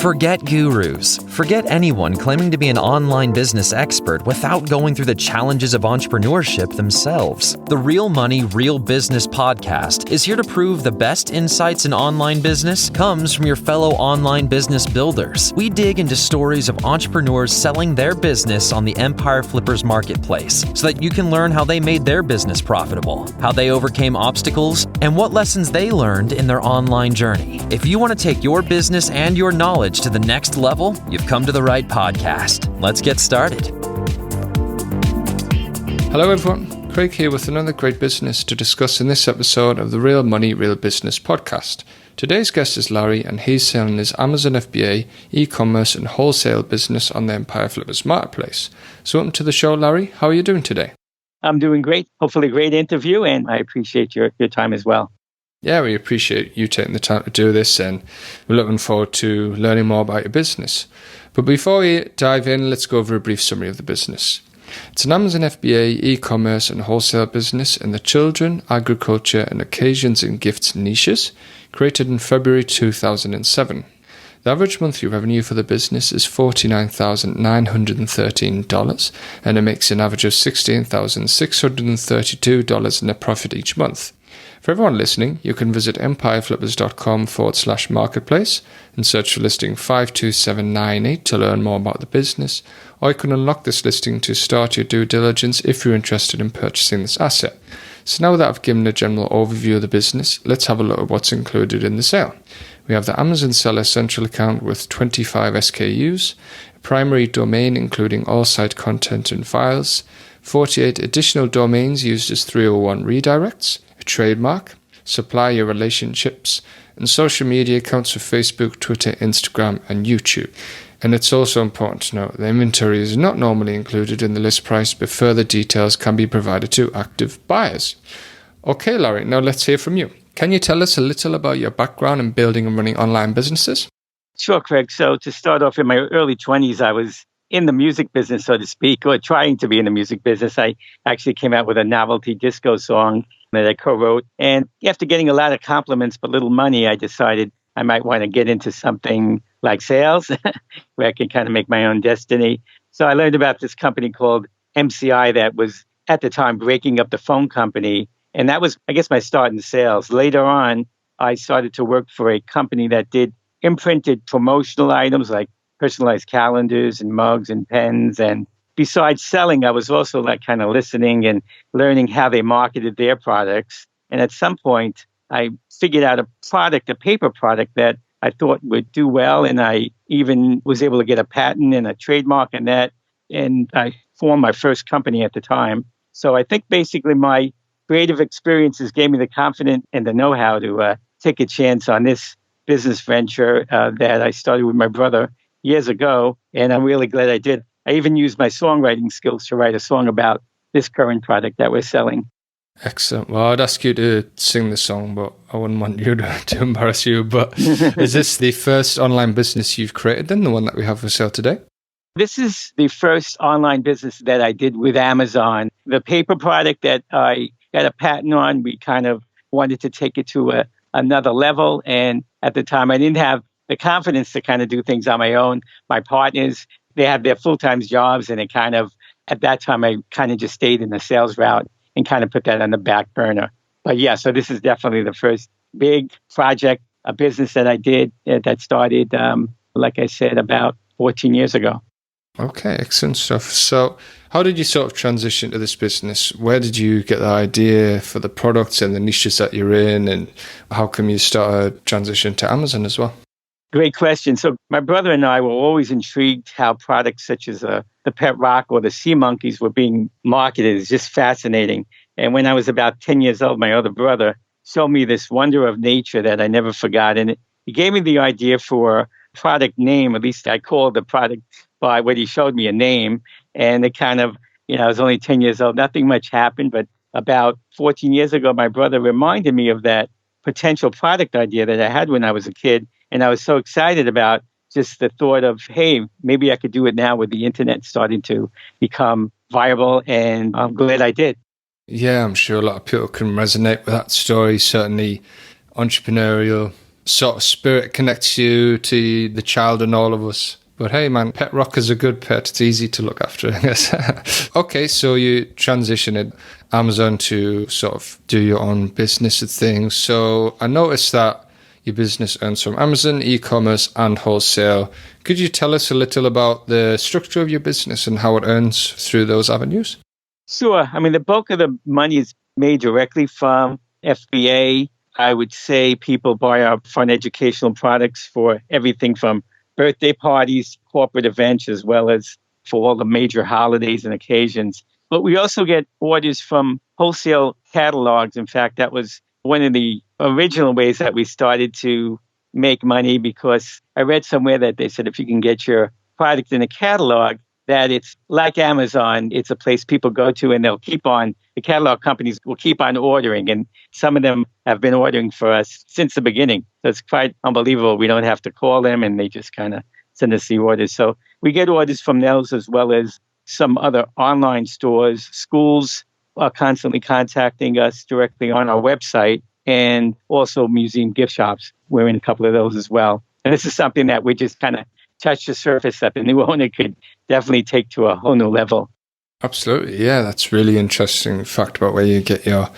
Forget gurus. Forget anyone claiming to be an online business expert without going through the challenges of entrepreneurship themselves. The Real Money, Real Business podcast is here to prove the best insights in online business comes from your fellow online business builders. We dig into stories of entrepreneurs selling their business on the Empire Flippers marketplace so that you can learn how they made their business profitable, how they overcame obstacles, and what lessons they learned in their online journey. If you want to take your business and your knowledge to the next level, you've come to the right podcast. Let's get started. Hello everyone, Craig here with another great business to discuss in this episode of the Real Money, Real Business podcast. Today's guest is Larry, and he's selling his Amazon FBA, e-commerce and wholesale business on the Empire Flippers marketplace. So welcome to the show, Larry. How are you doing today? I'm doing great. Hopefully a great interview, and I appreciate your time as well. Yeah, we appreciate you taking the time to do this, and we're looking forward to learning more about your business. But before we dive in, let's go over a brief summary of the business. It's an Amazon FBA, e-commerce and wholesale business in the children, agriculture and occasions and gifts niches, created in February 2007. The average monthly revenue for the business is $49,913, and it makes an average of $16,632 net profit each month. For everyone listening, you can visit empireflippers.com/marketplace and search for listing 52798 to learn more about the business, or you can unlock this listing to start your due diligence if you're interested in purchasing this asset. So now that I've given a general overview of the business, let's have a look at what's included in the sale. We have the Amazon Seller Central account with 25 SKUs, a primary domain including all site content and files, 48 additional domains used as 301 redirects, a trademark, supplier relationships, and social media accounts for Facebook, Twitter, Instagram, and YouTube. And it's also important to note the inventory is not normally included in the list price, but further details can be provided to active buyers. Okay, Larry, now let's hear from you. Can you tell us a little about your background in building and running online businesses? Sure, Craig. So to start off, in my early 20s, I was in the music business, so to speak, or trying to be in the music business. I actually came out with a novelty disco song that I co-wrote. And after getting a lot of compliments but little money, I decided I might want to get into something like sales, where I could kind of make my own destiny. So I learned about this company called MCI that was, at the time, breaking up the phone company. And that was, I guess, my start in sales. Later on, I started to work for a company that did imprinted promotional items like personalized calendars and mugs and pens. And besides selling, I was also like kind of listening and learning how they marketed their products. And at some point, I figured out a product, a paper product that I thought would do well. And I even was able to get a patent and a trademark in that. And I formed my first company at the time. So I think basically my creative experiences gave me the confidence and the know-how to take a chance on this business venture that I started with my brother years ago. And I'm really glad I did. I even used my songwriting skills to write a song about this current product that we're selling. Excellent. Well, I'd ask you to sing the song, but I wouldn't want you to embarrass you. But is this the first online business you've created then, the one that we have for sale today? This is the first online business that I did with Amazon. The paper product that I got a patent on, we kind of wanted to take it to another level. And at the time, I didn't have the confidence to kind of do things on my own. My partners, they have their full-time jobs, and it kind of, at that time, I kind of just stayed in the sales route and kind of put that on the back burner. But yeah, so this is definitely the first big project, a business that I did that started, like I said, about 14 years ago. Okay, excellent stuff. So how did you sort of transition to this business? Where did you get the idea for the products and the niches that you're in? And how come you started transition to Amazon as well? Great question. So my brother and I were always intrigued how products such as the pet rock or the sea monkeys were being marketed. It's just fascinating. And when I was about 10 years old, my other brother showed me this wonder of nature that I never forgot. And he gave me the idea for a product name. At least I called the product by what he showed me, a name. And it kind of, I was only 10 years old. Nothing much happened. But about 14 years ago, my brother reminded me of that potential product idea that I had when I was a kid. And I was so excited about just the thought of, hey, maybe I could do it now with the internet starting to become viable. And I'm glad I did. Yeah, I'm sure a lot of people can resonate with that story. Certainly entrepreneurial sort of spirit connects you to the child and all of us. But hey, man, pet rock is a good pet. It's easy to look after, I guess. Okay, so you transitioned Amazon to sort of do your own business and things. So I noticed that your business earns from Amazon, e-commerce, and wholesale. Could you tell us a little about the structure of your business and how it earns through those avenues? Sure. I mean, the bulk of the money is made directly from FBA. I would say people buy our fun educational products for everything from birthday parties, corporate events, as well as for all the major holidays and occasions. But we also get orders from wholesale catalogs. In fact, that was one of the original ways that we started to make money, because I read somewhere that they said if you can get your product in a catalog, that it's like Amazon. It's a place people go to and the catalog companies will keep on ordering. And some of them have been ordering for us since the beginning. So it's quite unbelievable. We don't have to call them and they just kind of send us the orders. So we get orders from those as well as some other online stores. Schools are constantly contacting us directly on our website, and also museum gift shops. We're in a couple of those as well. And this is something that we just kind of touched the surface that the new owner could definitely take to a whole new level. Absolutely. Yeah, that's really interesting fact about where you get your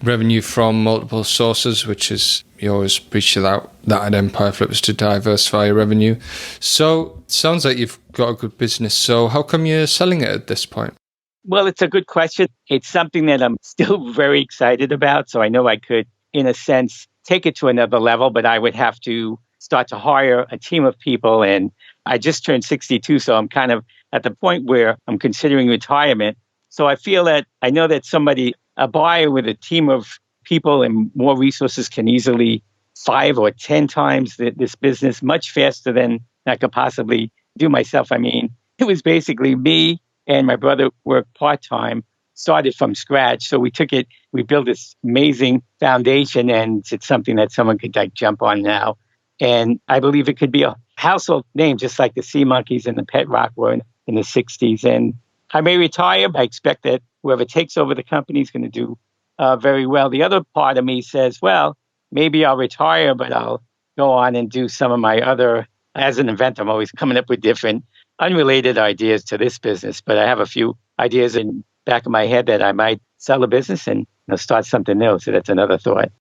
revenue from multiple sources, which is you always preach that at Empire Flippers to diversify your revenue. So it sounds like you've got a good business. So how come you're selling it at this point? Well, it's a good question. It's something that I'm still very excited about. So I know I could, in a sense, take it to another level, but I would have to start to hire a team of people. And I just turned 62, so I'm kind of at the point where I'm considering retirement. So I feel that I know that a buyer with a team of people and more resources can easily 5 or 10 times this business much faster than I could possibly do myself. I mean, it was basically me and my brother worked part-time, started from scratch. So we built this amazing foundation, and it's something that someone could jump on now. And I believe it could be a household name, just like the Sea Monkeys and the Pet Rock were in the 60s. And I may retire. I expect that whoever takes over the company is going to do very well. The other part of me says, well, maybe I'll retire, but I'll go on and do some of my other, as an inventor, I'm always coming up with different unrelated ideas to this business. But I have a few ideas in the back of my head that I might sell a business and start something new. So that's another thought.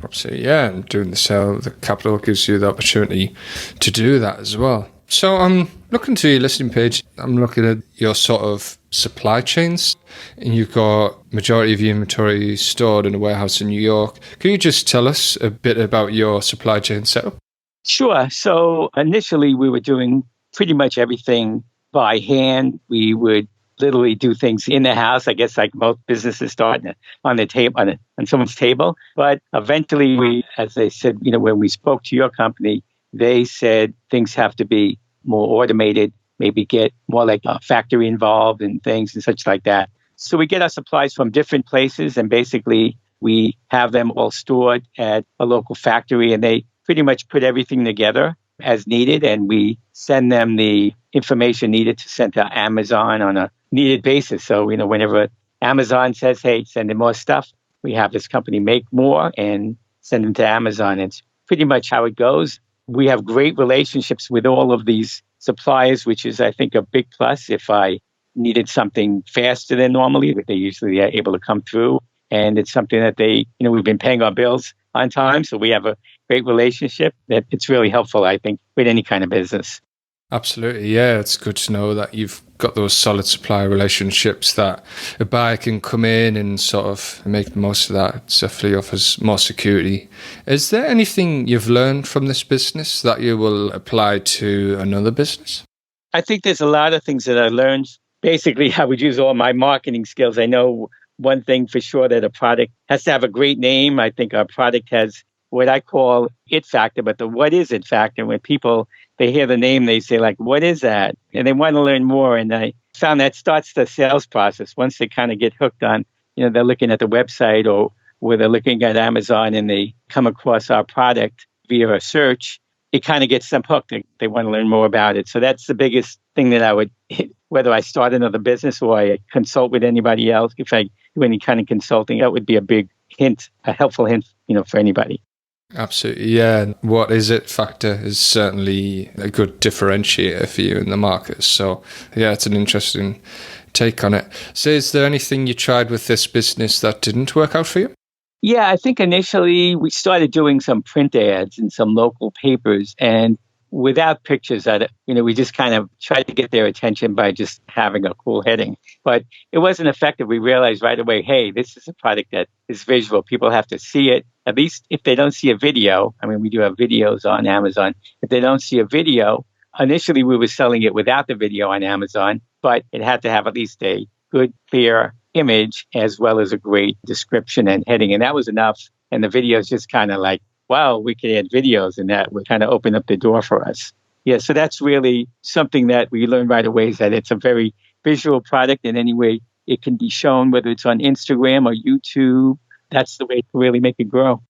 Absolutely, yeah. And doing the sale, the capital gives you the opportunity to do that as well. So I'm looking to your listing page. I'm looking at your sort of supply chains, and you've got majority of your inventory stored in a warehouse in New York. Can you just tell us a bit about your supply chain setup? Sure. So initially we were doing pretty much everything by hand. We would literally do things in the house, I guess, like most businesses start on the table, on someone's table. But eventually we, as they said, when we spoke to your company, they said things have to be more automated, maybe get more like a factory involved and things and such like that. So we get our supplies from different places, and basically we have them all stored at a local factory, and they pretty much put everything together as needed, and we send them the information needed to send to Amazon on a needed basis. So, whenever Amazon says, hey, send in more stuff, we have this company make more and send them to Amazon. It's pretty much how it goes. We have great relationships with all of these suppliers, which is, I think, a big plus. If I needed something faster than normally, they usually are able to come through. And it's something that we've been paying our bills on time. So we have a great relationship that it's really helpful, I think, with any kind of business. Absolutely, yeah. It's good to know that you've got those solid supplier relationships that a buyer can come in and sort of make the most of that. It definitely offers more security. Is there anything you've learned from this business that you will apply to another business? I think there's a lot of things that I learned. Basically, I would use all my marketing skills. I know one thing for sure, that a product has to have a great name. I think our product has what I call it factor, but the what is it factor. When people, they hear the name, they say like, what is that? And they want to learn more. And I found that starts the sales process. Once they kind of get hooked on, they're looking at the website or where they're looking at Amazon and they come across our product via a search, it kind of gets them hooked. They want to learn more about it. So that's the biggest thing that I would, whether I start another business or I consult with anybody else, if I do any kind of consulting, that would be a big hint, a helpful hint, for anybody. Absolutely, yeah. What is it factor is certainly a good differentiator for you in the market. So, yeah, it's an interesting take on it. So, is there anything you tried with this business that didn't work out for you? Yeah, I think initially we started doing some print ads in some local papers, and without pictures at it, we just kind of tried to get their attention by just having a cool heading. But it wasn't effective. We realized right away, hey, this is a product that is visual. People have to see it. At least if they don't see a video, I mean, we do have videos on Amazon. If they don't see a video, initially we were selling it without the video on Amazon, but it had to have at least a good, clear image as well as a great description and heading. And that was enough. And the video is just kind of like, wow, we can add videos, and that would kind of open up the door for us. Yeah, so that's really something that we learned right away, is that it's a very visual product, and any way it can be shown, whether it's on Instagram or YouTube, that's the way to really make it grow.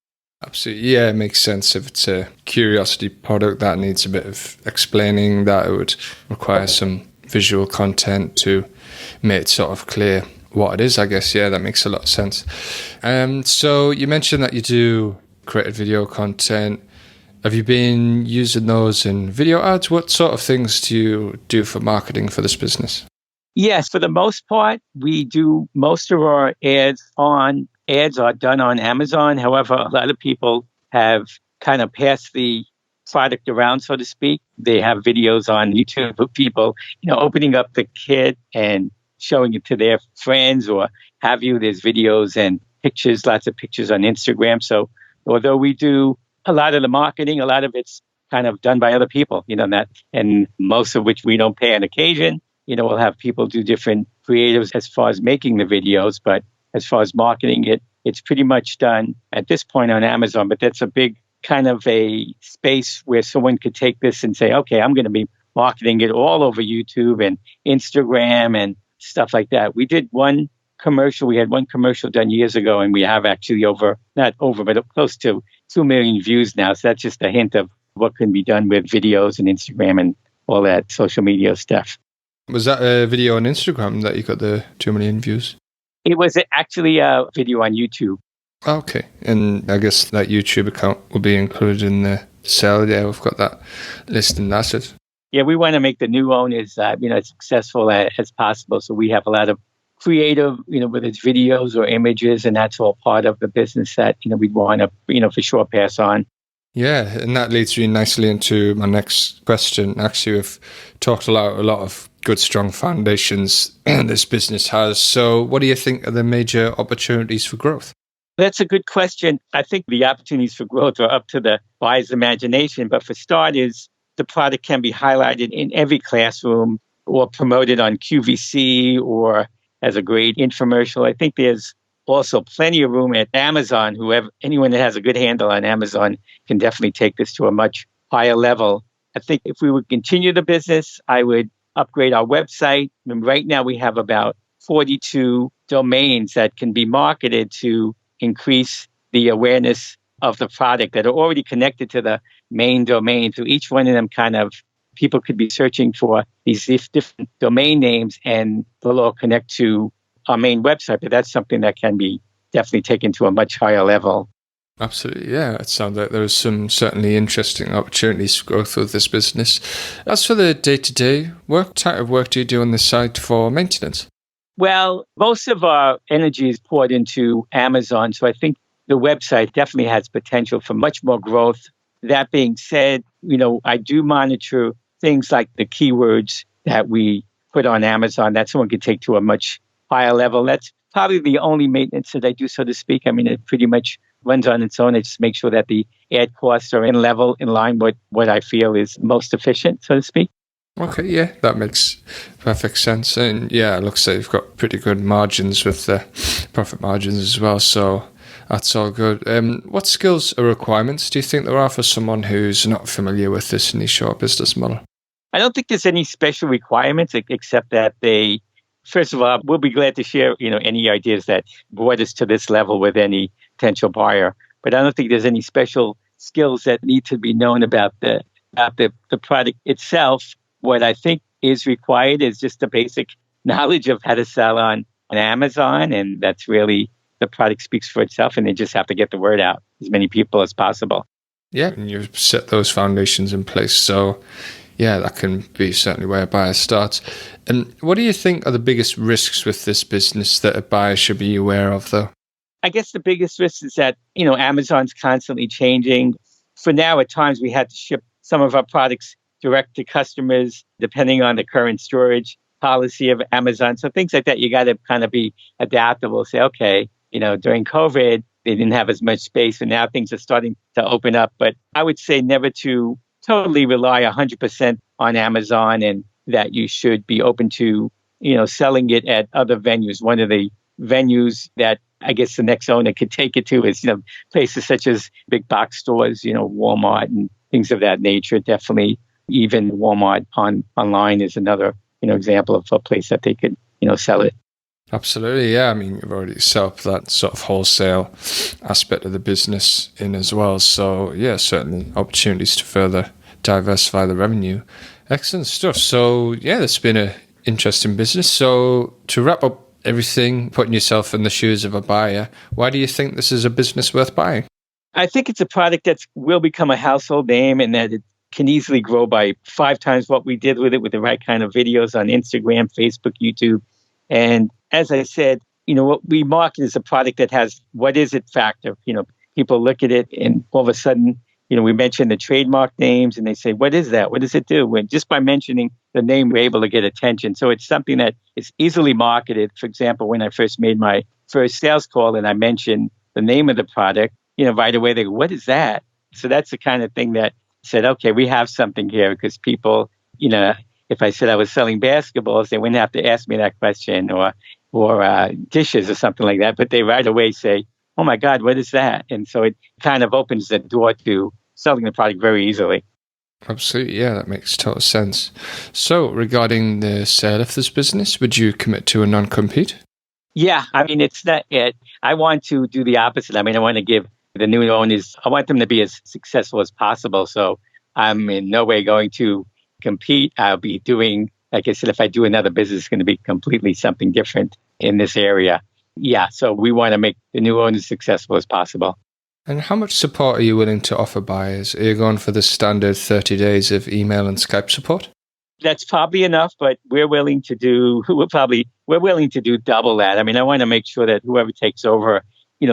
Absolutely. Yeah, it makes sense. If it's a curiosity product that needs a bit of explaining, that it would require some visual content to make it sort of clear what it is, I guess. Yeah, that makes a lot of sense. So you mentioned that you do created video content. Have you been using those in video ads? What sort of things do you do for marketing for this business? Yes, for the most part, we do most of our ads are done on Amazon. However, a lot of people have kind of passed the product around, so to speak. They have videos on YouTube of people, opening up the kit and showing it to their friends or have you. There's videos and pictures, lots of pictures on Instagram. So although we do a lot of the marketing, a lot of it's kind of done by other people, and most of which we don't pay on occasion. We'll have people do different creatives as far as making the videos, but as far as marketing it, it's pretty much done at this point on Amazon. But that's a big kind of a space where someone could take this and say, okay, I'm going to be marketing it all over YouTube and Instagram and stuff like that. We did one commercial. We had one commercial done years ago, and we have actually but close to 2 million views now. So that's just a hint of what can be done with videos and Instagram and all that social media stuff. Was that a video on Instagram that you got the 2 million views? It was actually a video on YouTube. Okay. And I guess that YouTube account will be included in the sale. Yeah, we've got that listed asset. Yeah, we want to make the new owners, as successful as possible. So we have a lot of creative, whether it's videos or images, and that's all part of the business that, we'd want to, for sure pass on. Yeah, and that leads me nicely into my next question. Actually, we've talked a lot of good, strong foundations this business has. So what do you think are the major opportunities for growth? That's a good question. I think the opportunities for growth are up to the buyer's imagination. But for starters, the product can be highlighted in every classroom or promoted on QVC or as a great infomercial. I think there's also plenty of room at Amazon. Anyone that has a good handle on Amazon can definitely take this to a much higher level. I think if we would continue the business, I would upgrade our website. And right now we have about 42 domains that can be marketed to increase the awareness of the product that are already connected to the main domain. So each one of them people could be searching for these different domain names, and they'll all connect to our main website. But that's something that can be definitely taken to a much higher level. Absolutely, yeah. It sounds like there's some certainly interesting opportunities for growth with this business. As for the day-to-day work, what type of work do you do on this site for maintenance? Well, most of our energy is poured into Amazon. So I think the website definitely has potential for much more growth. That being said, I do monitor things like the keywords that we put on Amazon that someone could take to a much higher level. That's probably the only maintenance that I do, so to speak. I mean, it pretty much runs on its own. I just make sure that the ad costs are in line with what I feel is most efficient, so to speak. Okay, yeah, that makes perfect sense. And yeah, it looks like you've got pretty good margins with the profit margins as well. So that's all good. What skills or requirements do you think there are for someone who's not familiar with this niche or business model? I don't think there's any special requirements except that first of all, we'll be glad to share, any ideas that brought us to this level with any potential buyer. But I don't think there's any special skills that need to be known about the product itself. What I think is required is just the basic knowledge of how to sell on Amazon, and that's really the product speaks for itself, and they just have to get the word out as many people as possible. Yeah, and you set those foundations in place. So, yeah, that can be certainly where a buyer starts. And what do you think are the biggest risks with this business that a buyer should be aware of, though? I guess the biggest risk is that, Amazon's constantly changing. For now, at times, we had to ship some of our products direct to customers, depending on the current storage policy of Amazon. So things like that, you got to kind of be adaptable. Say, okay, during COVID, they didn't have as much space, and now things are starting to open up. But I would say never to totally rely 100% on Amazon, and that you should be open to, selling it at other venues. One of the venues that I guess the next owner could take it to is, places such as big box stores, Walmart and things of that nature. Definitely even Walmart online is another, example of a place that they could, sell it. Absolutely, yeah. I mean, you've already set up that sort of wholesale aspect of the business in as well. So, yeah, certainly opportunities to further diversify the revenue. Excellent stuff. So, yeah, it's been an interesting business. So, to wrap up everything, putting yourself in the shoes of a buyer, why do you think this is a business worth buying? I think it's a product that will become a household name, and that it can easily grow by 5 times what we did with it, with the right kind of videos on Instagram, Facebook, YouTube. And as I said, what we market is a product that has what is it factor. People look at it and all of a sudden, we mention the trademark names and they say, what is that? What does it do? And just by mentioning the name, we're able to get attention. So it's something that is easily marketed. For example, when I first made my first sales call and I mentioned the name of the product, right away they go, what is that? So that's the kind of thing that said, okay, we have something here, because people, if I said I was selling basketballs, they wouldn't have to ask me that question, or dishes or something like that. But they right away say, oh my God, what is that? And so it kind of opens the door to selling the product very easily. Absolutely, yeah, that makes total sense. So regarding the sale of this business, would you commit to a non-compete? Yeah, I mean, it's not it. I want to do the opposite. I mean, I want to give the new owners, I want them to be as successful as possible. So I'm in no way going to compete. I'll be doing, like I said, if I do another business, it's going to be completely something different in this area. Yeah, so we want to make the new owners as successful as possible. And how much support are you willing to offer buyers? Are you going for the standard 30 days of email and Skype support? That's probably enough, but we're willing to do double that. I mean, I want to make sure that whoever takes over,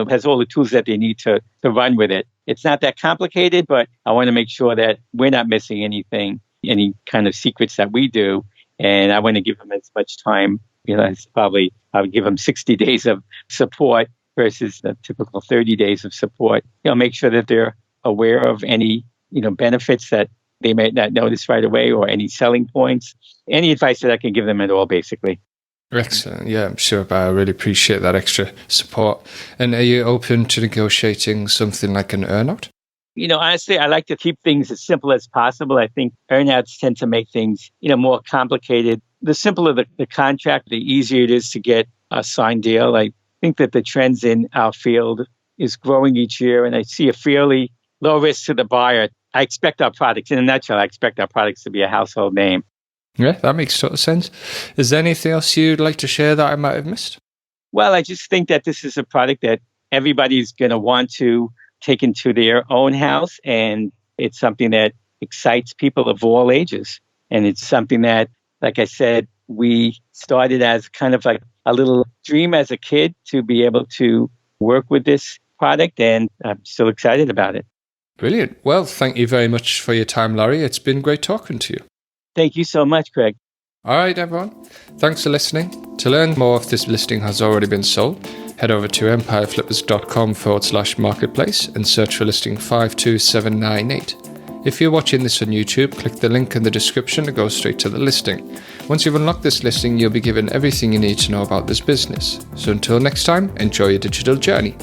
has all the tools that they need to run with it. It's not that complicated, but I want to make sure that we're not missing anything, any kind of secrets that we do. And I want to give them as much time. It's probably, I would give them 60 days of support versus the typical 30 days of support. Make sure that they're aware of any, benefits that they may not notice right away, or any selling points. Any advice that I can give them at all, basically. Excellent. Yeah, I'm sure, but I really appreciate that extra support. And are you open to negotiating something like an earnout? Honestly, I like to keep things as simple as possible. I think earnouts tend to make things, more complicated. The simpler the contract, the easier it is to get a signed deal. I think that the trends in our field is growing each year, and I see a fairly low risk to the buyer. I expect our products, in a nutshell, I expect our products to be a household name. Yeah, that makes total sense. Is there anything else you'd like to share that I might have missed? Well, I just think that this is a product that everybody's going to want to take into their own house, and it's something that excites people of all ages. And it's something that, like I said, we started as kind of like a little dream as a kid to be able to work with this product, and I'm still excited about it. Brilliant. Well, thank you very much for your time, Laurie. It's been great talking to you. Thank you so much, Craig. All right, everyone. Thanks for listening. To learn more if this listing has already been sold, head over to empireflippers.com/marketplace and search for listing 52798. If you're watching this on YouTube, click the link in the description to go straight to the listing. Once you've unlocked this listing, you'll be given everything you need to know about this business. So until next time, enjoy your digital journey.